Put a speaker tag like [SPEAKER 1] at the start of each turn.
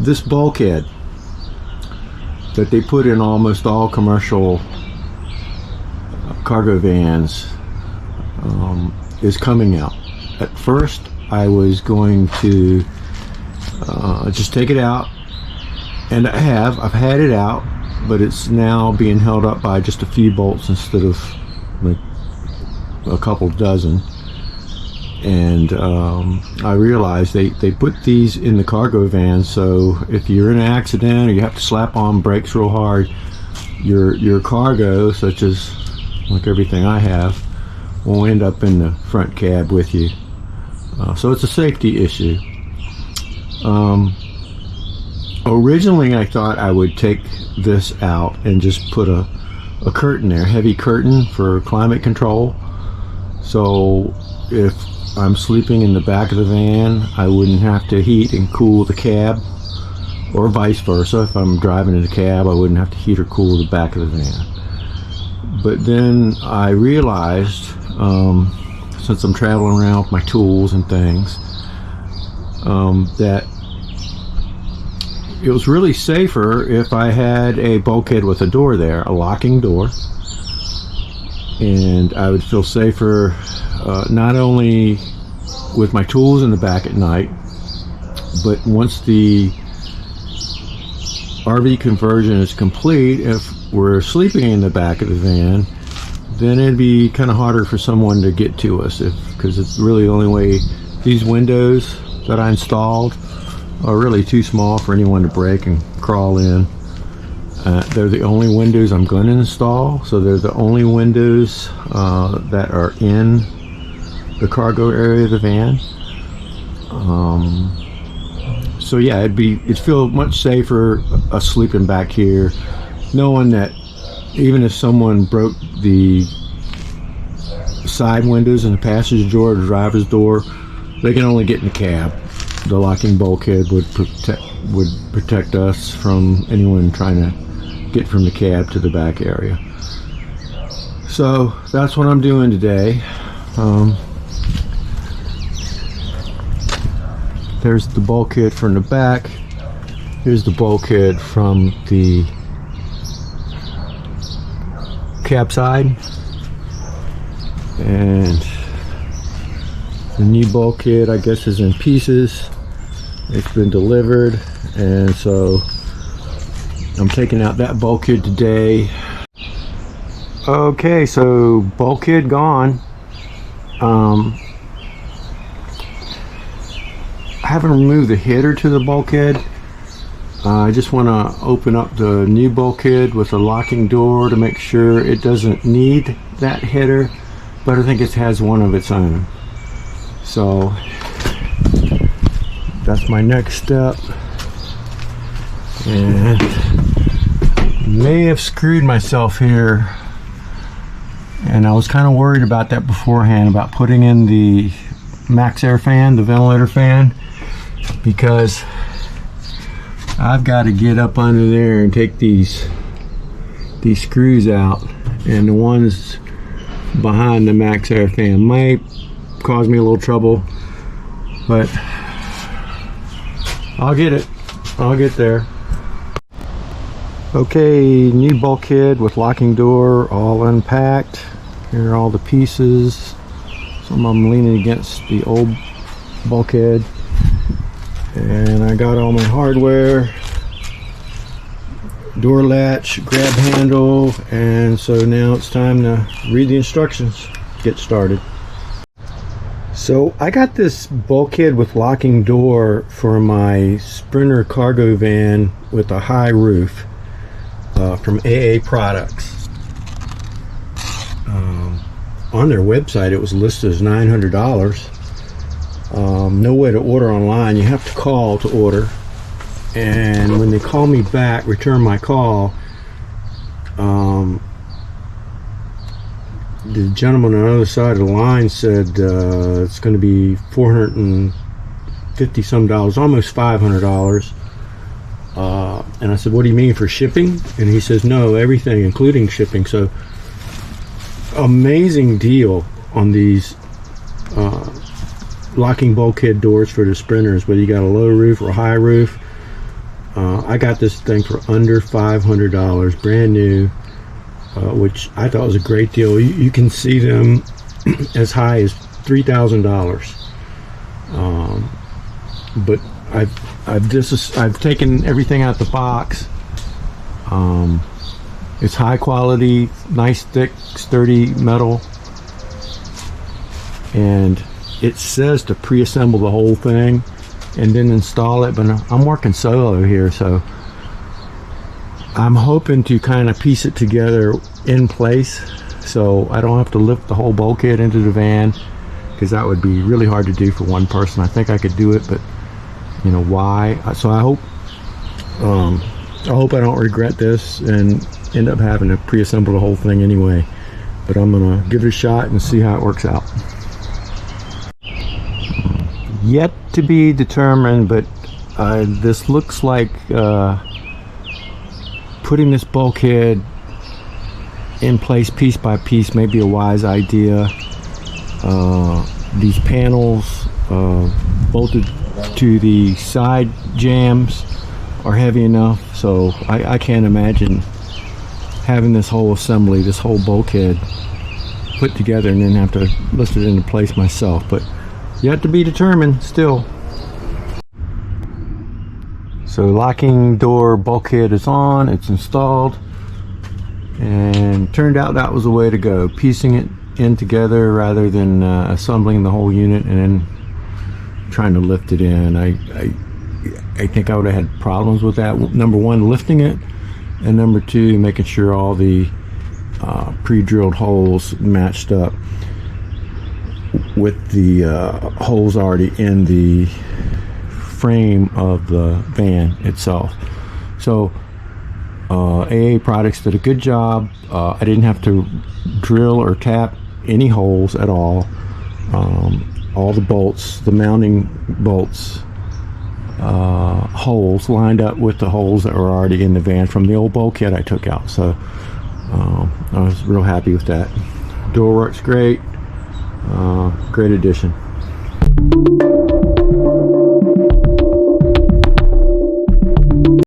[SPEAKER 1] this bulkhead that they put in almost all commercial cargo vans is coming out. At first I was going to just take it out, and I've had it out, but it's now being held up by just a few bolts instead of like a couple dozen. And I realized they put these in the cargo van, so if you're in an accident or you have to slap on brakes real hard, your cargo, such as like everything I have, will end up in the front cab with you. So it's a safety issue. Originally I thought I would take this out and just put a curtain there, heavy curtain for climate control, so if I'm sleeping in the back of the van I wouldn't have to heat and cool the cab, or vice versa. If I'm driving in the cab I wouldn't have to heat or cool the back of the van. But then I realized, since I'm traveling around with my tools and things, that it was really safer if I had a bulkhead with a door there, a locking door, and I would feel safer not only with my tools in the back at night, but once the RV conversion is complete, if we're sleeping in the back of the van, then it'd be kind of harder for someone to get to us, because it's really the only way. These windows that I installed are really too small for anyone to break and crawl in. They're the only windows I'm going to install, so they're the only windows that are in the cargo area of the van. So yeah, it'd feel much safer sleeping back here, knowing that even if someone broke the side windows in the passenger door or the driver's door, they can only get in the cab. The locking bulkhead would protect us from anyone trying to get from the cab to the back area. So that's what I'm doing today. There's the bulkhead from the back. Here's the bulkhead from the cab side, and the new bulkhead, I guess, is in pieces. It's been delivered, and so I'm taking out that bulkhead today. Okay, so bulkhead gone. I haven't removed the header to the bulkhead. I just want to open up the new bulkhead with a locking door to make sure it doesn't need that header, but I think it has one of its own. So that's my next step. And may have screwed myself here, and I was kind of worried about that beforehand, about putting in the max air fan, the ventilator fan, because I've got to get up under there and take these screws out, and the ones behind the max air fan might cause me a little trouble, but I'll get it. I'll get there. Okay, new bulkhead with locking door all unpacked. Here are all the pieces. Some of them leaning against the old bulkhead. And I got all my hardware, door latch, grab handle, and so now it's time to read the instructions, get started. So I got this bulkhead with locking door for my Sprinter cargo van with a high roof from AA Products. On their website it was listed as $900. No way to order online. You have to call to order, and when they call me back, return my call, the gentleman on the other side of the line said it's going to be $450 some, almost $500. And I said, what do you mean, for shipping? And he says, no, everything including shipping. So amazing deal on these locking bulkhead doors for the Sprinters, whether you got a low roof or a high roof. I got this thing for under $500, brand new, which I thought was a great deal. You can see them as high as $3,000. But I've taken everything out the box. It's high quality, nice thick sturdy metal, and it says to pre-assemble the whole thing and then install it, but I'm working solo here, so I'm hoping to kind of piece it together in place so I don't have to lift the whole bulkhead into the van, because that would be really hard to do for one person. I think I could do it, but you know, why? So I hope I don't regret this and end up having to pre-assemble the whole thing anyway, but I'm gonna give it a shot and see how it works out. Yet to be determined, but this looks like putting this bulkhead in place piece by piece may be a wise idea. These panels bolted to the side jambs are heavy enough, so I can't imagine having this whole assembly, this whole bulkhead put together and then have to lift it into place myself, but yet to be determined still. So locking door bulkhead is on, it's installed, and turned out that was the way to go, piecing it in together rather than assembling the whole unit and then trying to lift it in. I think I would have had problems with that. Number one, lifting it, and number two, making sure all the pre-drilled holes matched up with the holes already in the frame of the van itself. So AA Products did a good job. I didn't have to drill or tap any holes at all. All the bolts, the mounting bolts, holes lined up with the holes that were already in the van from the old bulkhead I took out. So I was real happy with that. Door works great. Great addition.